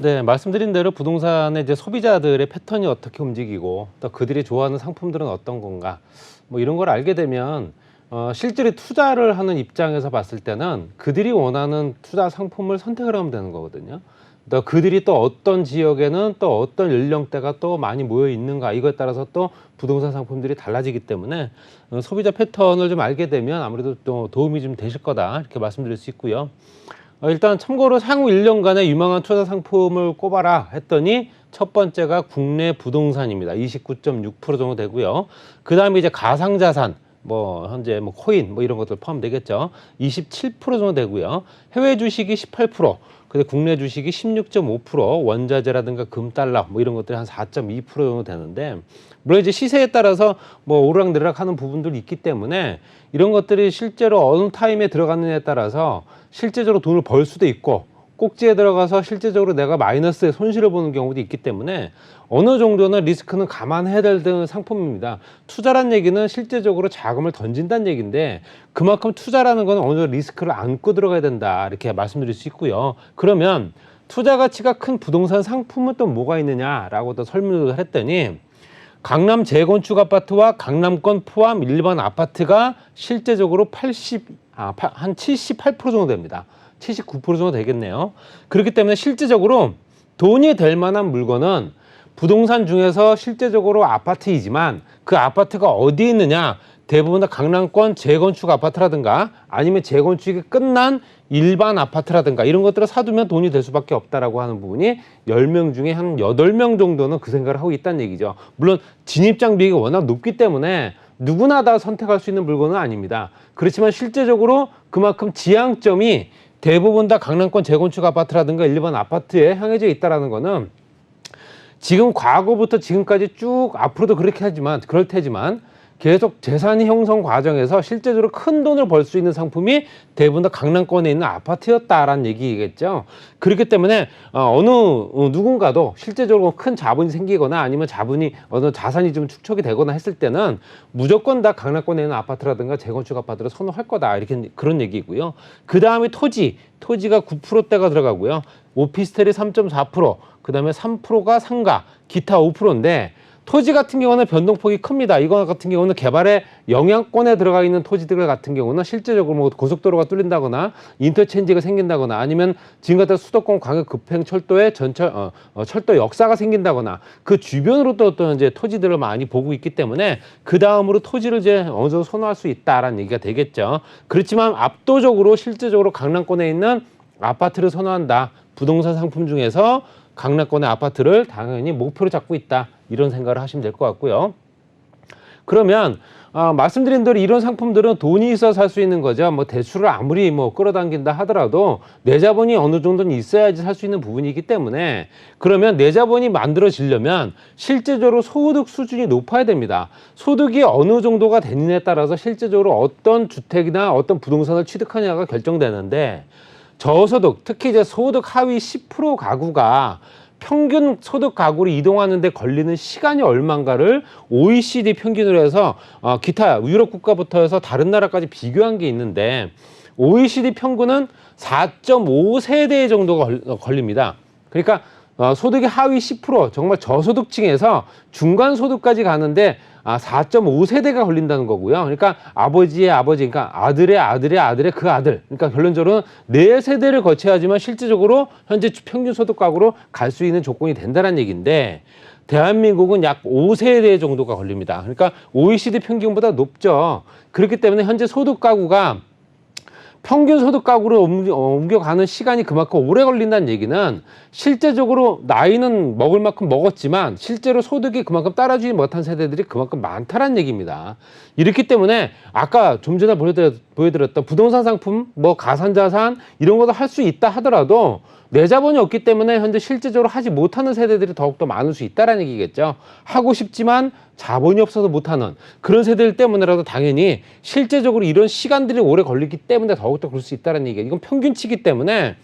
네, 말씀드린 대로 부동산의 이제 소비자들의 패턴이 어떻게 움직이고 또 그들이 좋아하는 상품들은 어떤 건가 뭐 이런 걸 알게 되면 실제로 투자를 하는 입장에서 봤을 때는 그들이 원하는 투자 상품을 선택을 하면 되는 거거든요. 또 그들이 또 어떤 지역에는 또 어떤 연령대가 또 많이 모여 있는가 이거에 따라서 또 부동산 상품들이 달라지기 때문에 소비자 패턴을 좀 알게 되면 아무래도 또 도움이 좀 되실 거다 이렇게 말씀드릴 수 있고요. 일단 참고로 향후 1년간의 유망한 투자 상품을 꼽아라 했더니 첫 번째가 국내 부동산입니다. 29.6% 정도 되고요. 그 다음에 이제 가상자산, 뭐 현재 뭐 코인 뭐 이런 것들 포함되겠죠. 27% 정도 되고요. 해외 주식이 18%, 근데 국내 주식이 16.5%, 원자재라든가 금, 달러 뭐 이런 것들이 한 4.2% 정도 되는데, 물론 이제 시세에 따라서 뭐 오르락내리락 하는 부분들이 있기 때문에 이런 것들이 실제로 어느 타임에 들어가느냐에 따라서 실제적으로 돈을 벌 수도 있고 꼭지에 들어가서 실제적으로 내가 마이너스의 손실을 보는 경우도 있기 때문에 어느 정도는 리스크는 감안해야 될 상품입니다. 투자란 얘기는 실제적으로 자금을 던진다는 얘기인데 그만큼 투자라는 건 어느 정도 리스크를 안고 들어가야 된다 이렇게 말씀드릴 수 있고요. 그러면 투자 가치가 큰 부동산 상품은 또 뭐가 있느냐라고 또 설명을 했더니 강남 재건축 아파트와 강남권 포함 일반 아파트가 실제적으로 한 78% 정도 됩니다. 79% 정도 되겠네요. 그렇기 때문에 실제적으로 돈이 될 만한 물건은 부동산 중에서 실제적으로 아파트이지만 그 아파트가 어디에 있느냐, 대부분 다 강남권 재건축 아파트라든가 아니면 재건축이 끝난 일반 아파트라든가 이런 것들을 사두면 돈이 될 수밖에 없다라고 하는 부분이 10명 중에 한 8명 정도는 그 생각을 하고 있다는 얘기죠. 물론 진입장비가 워낙 높기 때문에 누구나 다 선택할 수 있는 물건은 아닙니다. 그렇지만 실제적으로 그만큼 지향점이 대부분 다 강남권 재건축 아파트라든가 일반 아파트에 향해져 있다는 거는 지금 과거부터 지금까지 쭉 앞으로도 그럴 테지만 계속 재산이 형성 과정에서 실제적으로 큰 돈을 벌 수 있는 상품이 대부분 다 강남권에 있는 아파트였다라는 얘기겠죠. 그렇기 때문에 어느 누군가도 실제적으로 큰 자본이 생기거나 아니면 어느 자산이 좀 축적이 되거나 했을 때는 무조건 다 강남권에 있는 아파트라든가 재건축 아파트를 선호할 거다 이렇게 그런 얘기고요. 그 다음에 토지가 9%대가 들어가고요. 오피스텔이 3.4%, 그 다음에 3%가 상가, 기타 5%인데 토지 같은 경우는 변동폭이 큽니다. 이거 같은 경우는 개발의 영향권에 들어가 있는 토지들 같은 경우는 실제적으로 뭐 고속도로가 뚫린다거나 인터체인지가 생긴다거나 아니면 지금 같은 수도권 광역 급행 철도에 철도 역사가 생긴다거나 그 주변으로 또 이제 토지들을 많이 보고 있기 때문에 그 다음으로 토지를 이제 어느 정도 선호할 수 있다라는 얘기가 되겠죠. 그렇지만 압도적으로 실제적으로 강남권에 있는 아파트를 선호한다. 부동산 상품 중에서 강남권의 아파트를 당연히 목표로 잡고 있다. 이런 생각을 하시면 될 것 같고요. 그러면 말씀드린 대로 이런 상품들은 돈이 있어서 살 수 있는 거죠. 뭐 대출을 아무리 뭐 끌어당긴다 하더라도 내 자본이 어느 정도는 있어야지 살 수 있는 부분이기 때문에 그러면 내 자본이 만들어지려면 실제적으로 소득 수준이 높아야 됩니다. 소득이 어느 정도가 되느냐에 따라서 실제적으로 어떤 주택이나 어떤 부동산을 취득하냐가 결정되는데 저소득, 특히 이제 소득 하위 10% 가구가 평균 소득 가구로 이동하는 데 걸리는 시간이 얼마인가를 OECD 평균으로 해서 기타 유럽 국가부터 해서 다른 나라까지 비교한 게 있는데 OECD 평균은 4.5세대 정도가 걸립니다. 그러니까 소득이 하위 10% 정말 저소득층에서 중간 소득까지 가는데 4.5세대가 걸린다는 거고요. 그러니까 아버지의 아버지, 그러니까 아들의 아들의 아들의 그 아들. 그러니까 결론적으로는 4세대를 거쳐야지만 실질적으로 현재 평균 소득 가구로 갈 수 있는 조건이 된다는 얘기인데 대한민국은 약 5세대 정도가 걸립니다. 그러니까 OECD 평균보다 높죠. 그렇기 때문에 현재 소득 가구가 평균 소득 가구로 옮겨가는 시간이 그만큼 오래 걸린다는 얘기는 실제적으로 나이는 먹을 만큼 먹었지만 실제로 소득이 그만큼 따라주지 못한 세대들이 그만큼 많다는 얘기입니다. 이렇기 때문에 아까 좀 전에 보여드렸던 부동산 상품, 뭐 가상자산 이런 것도 할 수 있다 하더라도 내 자본이 없기 때문에 현재 실제적으로 하지 못하는 세대들이 더욱더 많을 수 있다는 얘기겠죠. 하고 싶지만 자본이 없어서 못하는 그런 세대들 때문에라도 당연히 실제적으로 이런 시간들이 오래 걸리기 때문에 더욱더 그럴 수 있다는 얘기예요. 이건 평균치기 때문에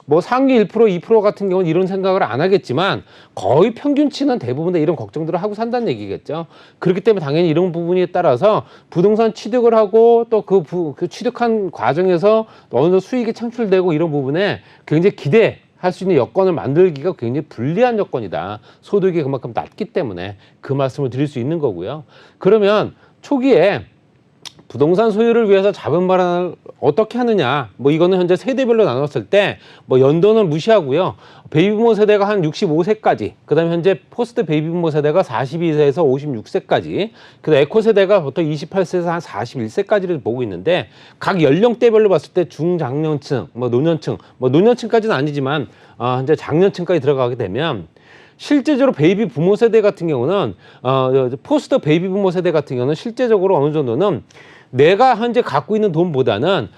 뭐 상위 1%, 2% 같은 경우는 이런 생각을 안 하겠지만 거의 평균치는 대부분 다 이런 걱정들을 하고 산다는 얘기겠죠. 그렇기 때문에 당연히 이런 부분에 따라서 부동산 취득을 하고 또 그 취득한 과정에서 어느 정도 수익이 창출되고 이런 부분에 굉장히 할 수 있는 여건을 만들기가 굉장히 불리한 여건이다. 소득이 그만큼 낮기 때문에 그 말씀을 드릴 수 있는 거고요. 그러면 초기에 부동산 소유를 위해서 자본 마련을 어떻게 하느냐, 뭐 이거는 현재 세대별로 나눴을 때 뭐 연도는 무시하고요. 베이비부모 세대가 한 65세까지, 그다음에 현재 포스트 베이비부모 세대가 42세에서 56세까지, 그다음 에코 세대가 보통 28세에서 한 41세까지를 보고 있는데, 각 연령대별로 봤을 때 중장년층, 뭐 노년층, 뭐 노년층까지는 아니지만 현재 장년층까지 들어가게 되면, 실제적으로 베이비 부모 세대 같은 경우는 포스트 베이비 부모 세대 같은 경우는 실제적으로 어느 정도는 내가 현재 갖고 있는 돈보다는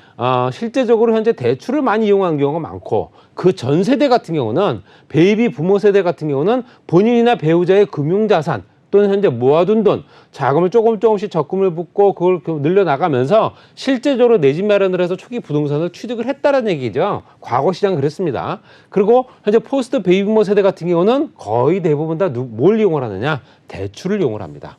실제적으로 현재 대출을 많이 이용하는 경우가 많고, 그 전 세대 같은 경우는 베이비 부모 세대 같은 경우는 본인이나 배우자의 금융자산 또는 현재 모아둔 돈, 자금을 조금씩 적금을 붓고 그걸 늘려나가면서 실제적으로 내 집 마련을 해서 초기 부동산을 취득을 했다는 얘기죠. 과거 시장은 그랬습니다. 그리고 현재 포스트 베이비부모 세대 같은 경우는 거의 대부분 다 뭘 이용을 하느냐? 대출을 이용을 합니다.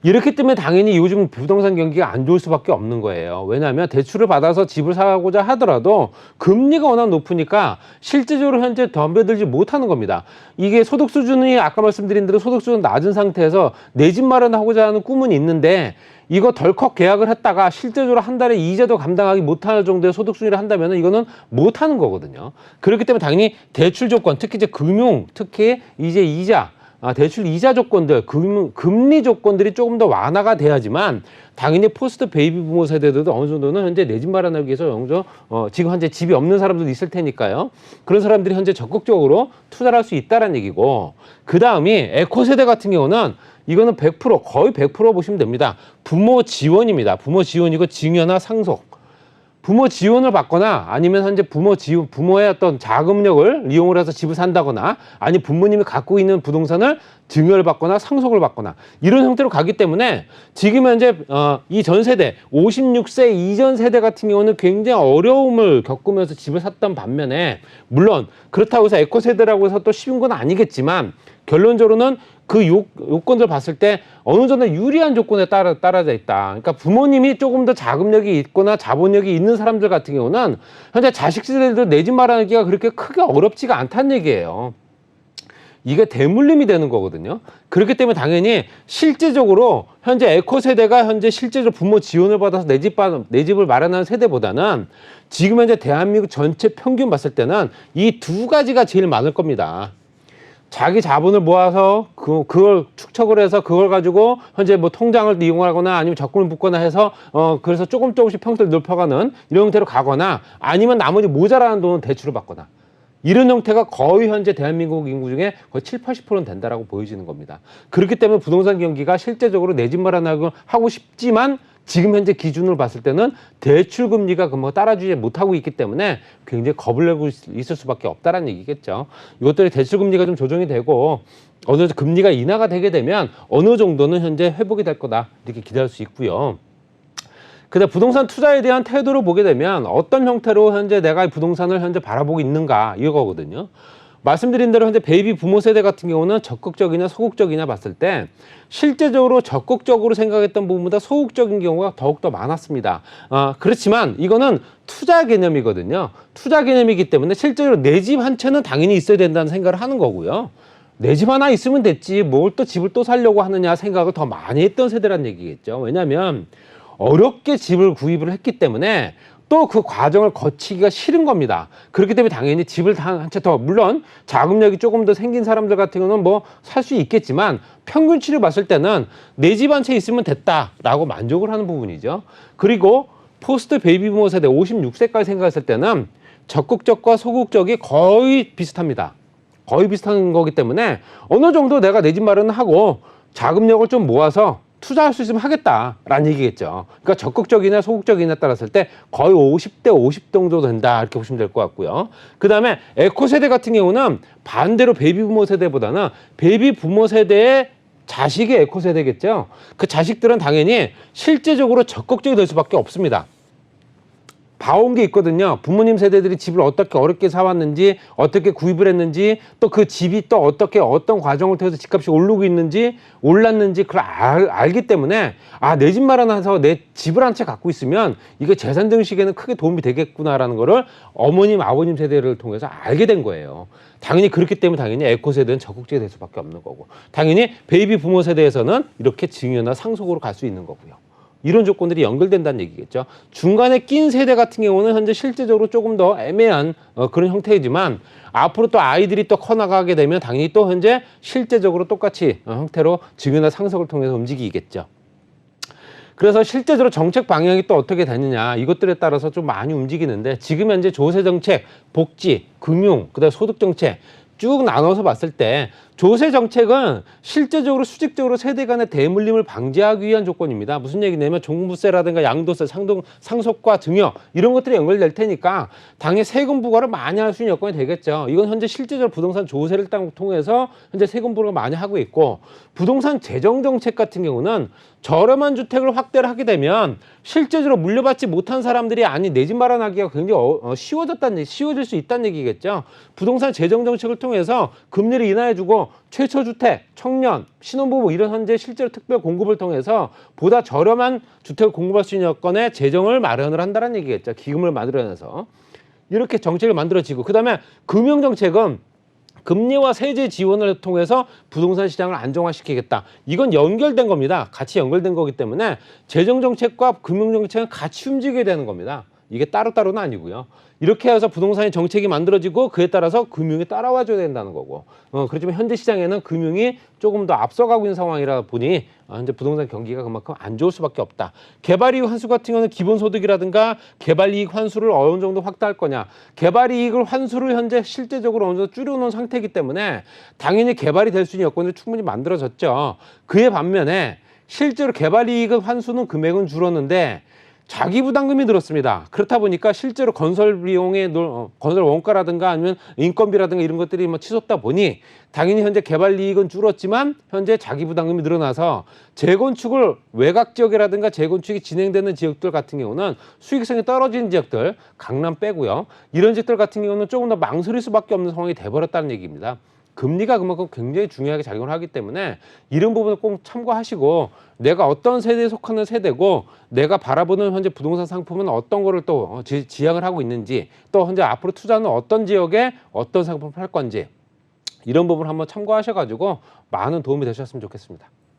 이렇기 때문에 당연히 요즘 부동산 경기가 안 좋을 수밖에 없는 거예요. 왜냐하면 대출을 받아서 집을 사고자 하더라도 금리가 워낙 높으니까 실질적으로 현재 덤벼들지 못하는 겁니다. 이게 소득 수준이 아까 말씀드린 대로 소득 수준 낮은 상태에서 내 집 마련하고자 하는 꿈은 있는데, 이거 덜컥 계약을 했다가 실제적으로 한 달에 이자도 감당하기 못할 정도의 소득 수준을 한다면 이거는 못하는 거거든요. 그렇기 때문에 당연히 대출 조건, 특히 이제 금융, 특히 이제 이자, 대출 이자 조건들, 금리 조건들이 조금 더 완화가 돼야지만 당연히 포스트 베이비 부모 세대들도 어느 정도는 현재 내 집 마련하기 위해서 지금 현재 집이 없는 사람들도 있을 테니까요. 그런 사람들이 현재 적극적으로 투자를 할 수 있다는 얘기고, 그 다음이 에코 세대 같은 경우는 이거는 100%, 거의 100% 보시면 됩니다. 부모 지원입니다. 부모 지원이고 증여나 상속. 부모 지원을 받거나 아니면 현재 부모의 어떤 자금력을 이용을 해서 집을 산다거나, 아니 부모님이 갖고 있는 부동산을 증여를 받거나 상속을 받거나 이런 형태로 가기 때문에 지금 현재 이 전 세대 56세 이전 세대 같은 경우는 굉장히 어려움을 겪으면서 집을 샀던 반면에, 물론 그렇다고 해서 에코 세대라고 해서 또 쉬운 건 아니겠지만 결론적으로는 그 요건들 봤을 때 어느 정도 유리한 조건에 따라져 있다. 그러니까 부모님이 조금 더 자금력이 있거나 자본력이 있는 사람들 같은 경우는 현재 자식 세대도 내 집 마련하기가 그렇게 크게 어렵지가 않다는 얘기예요. 이게 대물림이 되는 거거든요. 그렇기 때문에 당연히 실제적으로 현재 에코 세대가 현재 실제적으로 부모 지원을 받아서 내 집을 마련하는 세대보다는 지금 현재 대한민국 전체 평균 봤을 때는 이 두 가지가 제일 많을 겁니다. 자기 자본을 모아서 그걸 축적을 해서 그걸 가지고 현재 뭐 통장을 이용하거나 아니면 적금을 붓거나 해서 그래서 조금씩 평수를 넓혀가는 이런 형태로 가거나, 아니면 나머지 모자라는 돈은 대출을 받거나, 이런 형태가 거의 현재 대한민국 인구 중에 거의 70~80%는 된다라고 보여지는 겁니다. 그렇기 때문에 부동산 경기가 실제적으로 내 집 마련하고 하고 싶지만 지금 현재 기준으로 봤을 때는 대출 금리가 따라주지 못하고 있기 때문에 굉장히 겁을 내고 있을 수밖에 없다라는 얘기겠죠. 이것들이 대출 금리가 좀 조정이 되고 어느 정도 금리가 인하가 되게 되면 어느 정도는 현재 회복이 될 거다, 이렇게 기대할 수 있고요. 그다음 부동산 투자에 대한 태도를 보게 되면 어떤 형태로 현재 내가 부동산을 현재 바라보고 있는가, 이거거든요. 말씀드린 대로 현재 베이비 부모 세대 같은 경우는 적극적이냐 소극적이냐 봤을 때 실제적으로 적극적으로 생각했던 부분보다 소극적인 경우가 더욱더 많았습니다. 그렇지만 이거는 투자 개념이거든요. 투자 개념이기 때문에 실제로 내 집 한 채는 당연히 있어야 된다는 생각을 하는 거고요. 내 집 하나 있으면 됐지 뭘 또 집을 또 살려고 하느냐 생각을 더 많이 했던 세대란 얘기겠죠. 왜냐하면 어렵게 집을 구입을 했기 때문에 또 그 과정을 거치기가 싫은 겁니다. 그렇기 때문에 당연히 집을 한 채 더, 물론 자금력이 조금 더 생긴 사람들 같은 경우는 뭐 살 수 있겠지만 평균치를 봤을 때는 내 집 한 채 있으면 됐다라고 만족을 하는 부분이죠. 그리고 포스트 베이비부모 세대 56세까지 생각했을 때는 적극적과 소극적이 거의 비슷합니다. 거의 비슷한 거기 때문에 어느 정도 내가 내 집 마련을 하고 자금력을 좀 모아서 투자할 수 있으면 하겠다라는 얘기겠죠. 그러니까 적극적이냐 소극적이냐 따랐을 때 거의 50대 50 정도 된다, 이렇게 보시면 될 것 같고요. 그 다음에 에코 세대 같은 경우는 반대로 베이비 부모 세대보다는 베이비 부모 세대의 자식이 에코 세대겠죠. 그 자식들은 당연히 실제적으로 적극적이 될 수밖에 없습니다. 봐온 게 있거든요. 부모님 세대들이 집을 어떻게 어렵게 사왔는지, 어떻게 구입을 했는지, 또 그 집이 또 어떻게 어떤 과정을 통해서 집값이 오르고 있는지, 올랐는지 그걸 알기 때문에 내 집 마련해서 내 집을 한 채 갖고 있으면 이게 재산 증식에는 크게 도움이 되겠구나라는 거를 어머님, 아버님 세대를 통해서 알게 된 거예요. 당연히 그렇기 때문에 당연히 에코 세대는 적극적이 될 수밖에 없는 거고, 당연히 베이비 부모 세대에서는 이렇게 증여나 상속으로 갈 수 있는 거고요. 이런 조건들이 연결된다는 얘기겠죠. 중간에 낀 세대 같은 경우는 현재 실제적으로 조금 더 애매한 그런 형태이지만, 앞으로 또 아이들이 또 커나가게 되면 당연히 또 현재 실제적으로 똑같이 형태로 증여나 상속을 통해서 움직이겠죠. 그래서 실제적으로 정책 방향이 또 어떻게 되느냐, 이것들에 따라서 좀 많이 움직이는데, 지금 현재 조세 정책, 복지, 금융, 그다음에 소득 정책 쭉 나눠서 봤을 때 조세 정책은 실제적으로 수직적으로 세대 간의 대물림을 방지하기 위한 조건입니다. 무슨 얘기냐면 종부세라든가 양도세, 상속과 증여 이런 것들이 연결될 테니까 당연히 세금 부과를 많이 할 수 있는 여건이 되겠죠. 이건 현재 실제적으로 부동산 조세를 통해서 현재 세금 부과를 많이 하고 있고, 부동산 재정 정책 같은 경우는 저렴한 주택을 확대를 하게 되면 실제적으로 물려받지 못한 사람들이 내 집 마련하기가 굉장히 쉬워질 수 있다는 얘기겠죠. 부동산 재정 정책을 통해서 금리를 인하해주고 최초 주택, 청년, 신혼부부 이런 현재 실제로 특별 공급을 통해서 보다 저렴한 주택을 공급할 수 있는 여건의 재정을 마련을 한다는 얘기겠죠. 기금을 만들어내서 이렇게 정책을 만들어지고, 그다음에 금융 정책은 금리와 세제 지원을 통해서 부동산 시장을 안정화시키겠다. 이건 연결된 겁니다. 같이 연결된 거기 때문에 재정 정책과 금융 정책은 같이 움직여야 되는 겁니다. 이게 따로따로는 아니고요. 이렇게 해서 부동산의 정책이 만들어지고 그에 따라서 금융이 따라와줘야 된다는 거고, 그렇지만 현재 시장에는 금융이 조금 더 앞서가고 있는 상황이라 보니 현재 부동산 경기가 그만큼 안 좋을 수밖에 없다. 개발이익 환수 같은 경우는 기본소득이라든가 개발이익 환수를 어느 정도 확대할 거냐, 개발이익을 환수를 현재 실제적으로 어느 정도 줄여놓은 상태이기 때문에 당연히 개발이 될 수 있는 여건이 충분히 만들어졌죠. 그에 반면에 실제로 개발이익 환수는 금액은 줄었는데 자기 부담금이 늘었습니다. 그렇다 보니까 실제로 건설 비용의 건설 원가라든가 아니면 인건비라든가 이런 것들이 치솟다 보니 당연히 현재 개발 이익은 줄었지만 현재 자기 부담금이 늘어나서 재건축을 외곽 지역이라든가 재건축이 진행되는 지역들 같은 경우는 수익성이 떨어지는 지역들, 강남 빼고요, 이런 지역들 같은 경우는 조금 더 망설일 수밖에 없는 상황이 돼버렸다는 얘기입니다. 금리가 그만큼 굉장히 중요하게 작용을 하기 때문에 이런 부분을 꼭 참고하시고, 내가 어떤 세대에 속하는 세대고 내가 바라보는 현재 부동산 상품은 어떤 거를 또 지향을 하고 있는지, 또 현재 앞으로 투자는 어떤 지역에 어떤 상품을 할 건지, 이런 부분을 한번 참고하셔가지고 많은 도움이 되셨으면 좋겠습니다.